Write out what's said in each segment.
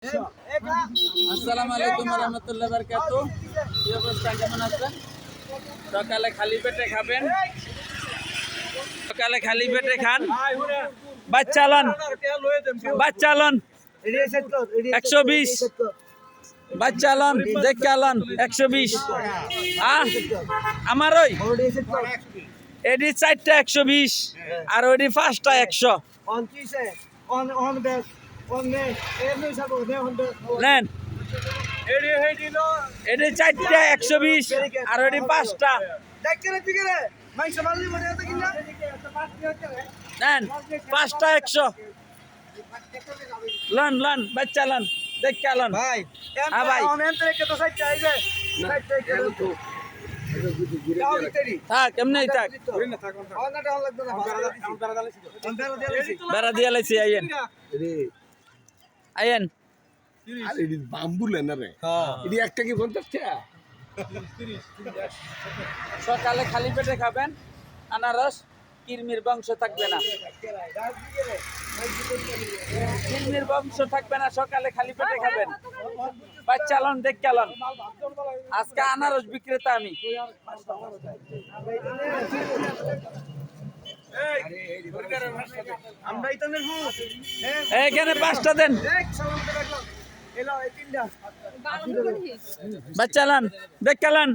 আসসালামু আলাইকুম ওয়া রাহমাতুল্লাহি ওয়া বারাকাতুহু। কি অবস্থা, কেমন আছেন? সকালে খালি পেটে খাবেন, সকালে খালি পেটে খান। বাচ্চালন 120, বাচ্চালন দেখালন 120। আমার ওই এডি 4টা 120 আর ওইডি 5টা 100 নেন। এডি 4টা 120 আর ওইডি 5টা নেন, 5টা 100 লন লন বাচ্চা লন দেখালন ভাই। হ্যাঁ ভাই থাক, এমনি থাক, বেড়া দিয়ে লাইছি। আইয়েন আইয়েন। সকালে খালি পেটে খাবেন আনারস, কিরমির বংশ থাকবে না, কিরমির বংশ থাকবে না। সকালে খালি পেটে খাবেন, বাচ্চালন দেখালন। আজকে আনারস বিক্রেতা আমি। এইখানে 5টা দেন, বাচ্চালান দেখালান।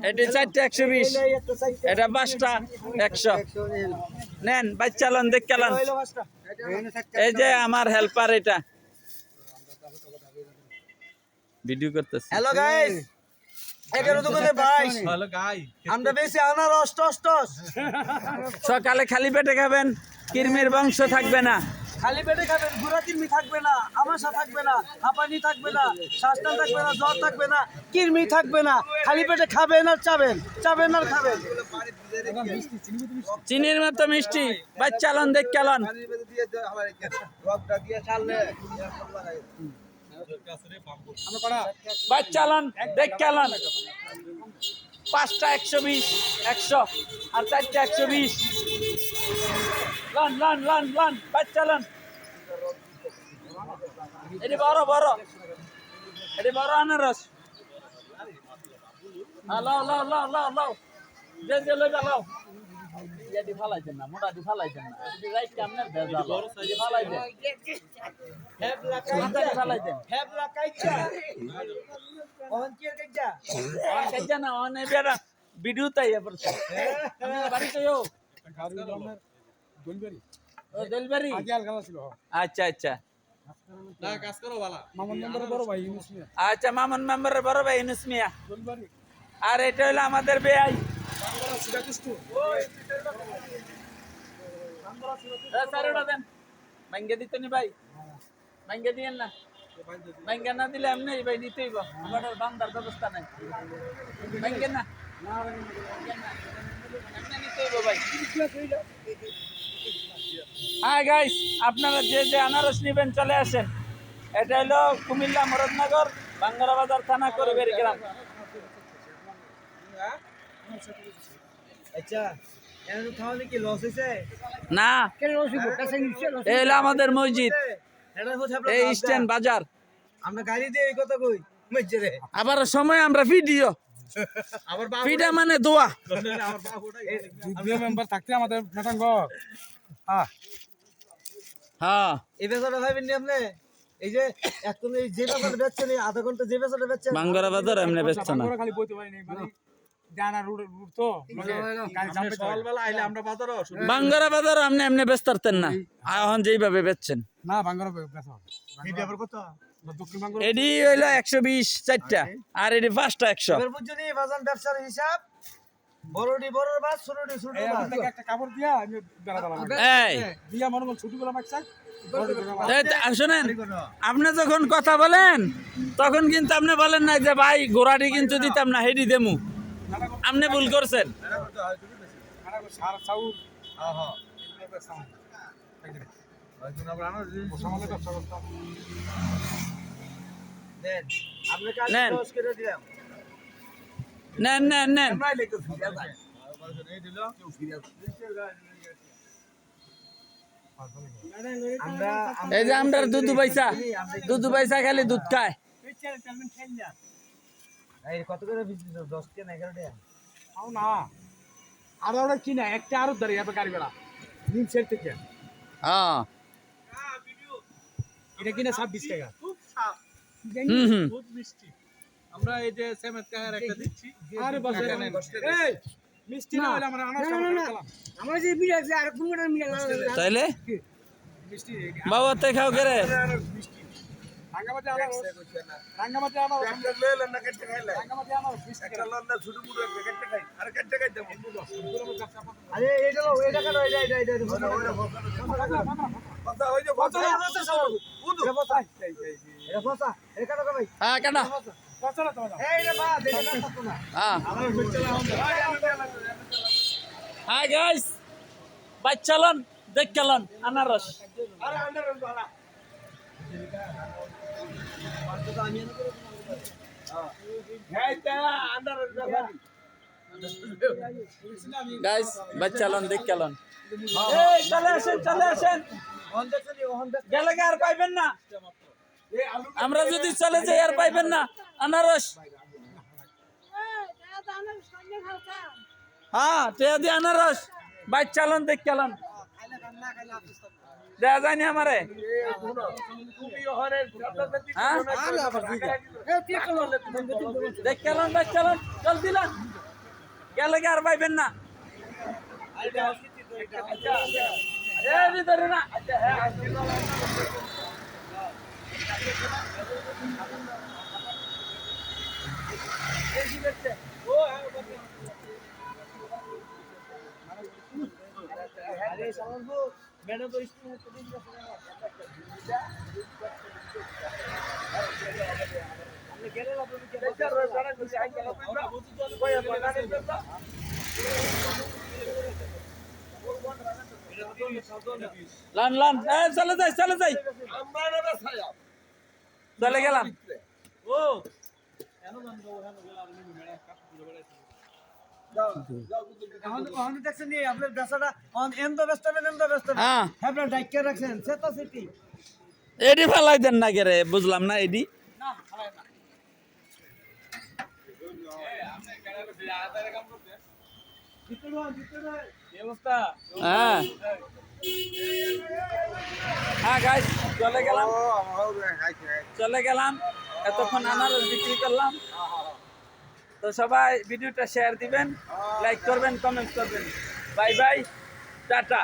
এটা 4টা 120, এটা 5টা 100 নেন, বাচ্চালান দেখালান। এই যে আমার হেল্পার, এটা ভিডিও করতেছে। হ্যালো গাইস, 11 দোকানে 22। হ্যালো গাই, আমরা বেশি আনারস টস। সকালে খালি পেটে খাবেন, কিরমির বংশ থাকবে না। খালি পেটে খাবেন, গুড়া কিরমি থাকবে না, আমাশা থাকবে না, হাঁপানি থাকবে না, শ্বাসটান থাকবে না, জ্বর থাকবে না, কিরমি থাকবে না। খালি পেটে খাবেন আর চাবেন আর খাবেন। চিনির মতো মিষ্টি, বাচ্চালন দেখালন। বাচ্চালন দেখালন। 5টা 120 100 আর 4টা 120 লন লন লন লন বাচ্চালন। এটি বড় বড়, এটি বড় আনারস। লাও লাও লাও লাও লাও, যে লইবা লাও। ইয়াদি ফালাইছেন না, মোটাটি ফালাইছেন না, এটি রাইট কেমনে ভেজাল এটি ফালাইছেন, মাথাটি ফালাইছেন। হেবলা কাইচা অন কি কাইচা কাইজা না অনে বেড়া ভিডিও তাই পড়ছে। আমি বাড়িতে যাও ও দেলবাড়ি। আচ্ছা আচ্ছা, না কাজ করো বালা। আচ্ছা মামুন মেম্বারের বড় ভাই ইউনুস মিয়া। আর এটা হলো আমাদের বেআই। স্যার ওটা দেন, ভাঙ্গে দিত নি ভাই, ভাঙ্গে দিয়েন না, ভাঙ্গে না দিলে এমনি ভাই নিতেই আমার বান্দার ব্যবস্থা নাই। ভাঙ্গে না, এমনি নিতেই ভাই। হ্যাঁ গাইস, আপনারা যে যে আনারস নেবেন চলে আসেন। এটা হলো কুমিল্লা মুরাদনগর বাঙ্গারা বাজার থানা করবের গ্রাম। আচ্ছা এর খাওয়ালে কি লস হইছে না, কেন লস হইব? কাছে নিচে লস এই হলো আমাদের মসজিদ, এটা হচ্ছে আপনার এই স্ট্যান্ড বাজার। আমরা গাড়ি দিয়ে এই কথা কই মসজিদে। আবার সময় আমরা ভিডিও আবার ভিডিও মানে দোয়া। আমার বাবুটা যুদ্ধ মেম্বার থাকতে আমাদের মেটাঙ্গর। হ্যাঁ হ্যাঁ, এই বেচাটা ভাবেন নি আপনি? এই যে এখন এই যে বেচাটা বেচছেন, এই আধা ঘন্টা যে বেচাটা বেচছেন, বাঙ্গারা বাজার এমনি বেচছে না। খালি বইতে পারি নাই, মানে জানা রুট তো মানে গাড়ি জামবে। সকালবেলা আইলে আমরা বাজারও বাঙ্গারা বাজার এমনি এমনি বেচতে পারতেন না, এখন যেইভাবে বেচছেন। না বাঙ্গারা বেচা ভিডিও আবার কত দক্ষিণ বাঙ্গারা এডি হইলো 120 4টা আর এডি 5টা 100। এবার বুঝুনি বাজার ব্যবসার হিসাব। বড়ডি বড় বাস, ছোটডি ছোট এই বাস। আপনাকে একটা কাপড় দিয়া আমি বেলা দিলাম এই দিয়া মনে মনে ছুটি গুলো মাইক শোনেন, আপনি যখন কথা বলেন তখন কিন্তু আপনি বলেন না যে ভাই গোড়াটি কিন্তু দিতাম না, হেডি দেমু। আপনি ভুল করছেন। সার চাউল হ্যাঁ হ্যাঁ দেন আপনি কাজ নেন। 10 করে দিলাম। নেন নেন নেন, আমরা লেগে ফিরে যায় এই দিল কেউ ফিরে আমরা এই যে আমরার দুধ পয়সা খালি দুধ খায়। এই কত করে বিক্রি 10 টাকা 11 টাকা আও না আর ওরা কিনা একটা আরো ধরে যাবে গাড়ি বেড়া নিম সেট থেকে হ্যাঁ এটা কিনা 26 টাকা হুম খুব মিষ্টি আমরা এই যে সেমেত কাহার একটা দিচ্ছি আরে বস এই মিষ্টি না হলে আমরা আনার সময় খেলাম আমরা যে মিলে আছে আর কোন কোন মিলে তাইলে মিষ্টি বাবা তে খাও করে মিষ্টি রাঙ্গামাটি আনার আমরা লইলাম না কেটে খাইলে রাঙ্গামাটি আনার একটা লন্ডা ছোট মুড়ো একটা কেটে খাই আর কেটে খাই দেব আরে এটা লো এটা কাটো এটা কথা হই যে কথা বুঝু এটা বসা এটা কাটো ভাই হ্যাঁ কেনা কথা না তোমার এই রে বাদ এটা কাটো না হ্যাঁ আমরা চলে হ্যাঁ গাইস বাচ্চালন দেখলাম আনারস আরে আন্ডার বালা গাইস বাচ্চালন দেখলাম এই চলে আসেন গেলে আর পাইবেন না আমরা যদি চলে যাই আর পাইবেন না আনারস হ্যাঁ টেয়া দিয়ে আনারস বাচ্চালন দেখলাম দেয়া যায়নি আমারে হ্যাঁ দেখলাম বাচ্চালন চল দিলাম গেলে আর পাইবেন না ভিতরে না লান লান চলে যাই চলে গেলাম এখন দেখছেন নি আপনার বেচাটা অন এন্ড বেচতেন হ্যাঁ আপনার ডাইকে রাখছেন সেটা সিটি এডি ফালাই দেন না কে রে বুঝলাম না এডি হ্যাঁ হ্যাঁ গাইস চলে গেলাম এতক্ষণ আনারস বিক্রি করলাম তো সবাই ভিডিওটা শেয়ার দিবেন লাইক করবেন কমেন্ট করবেন বাই বাই টাটা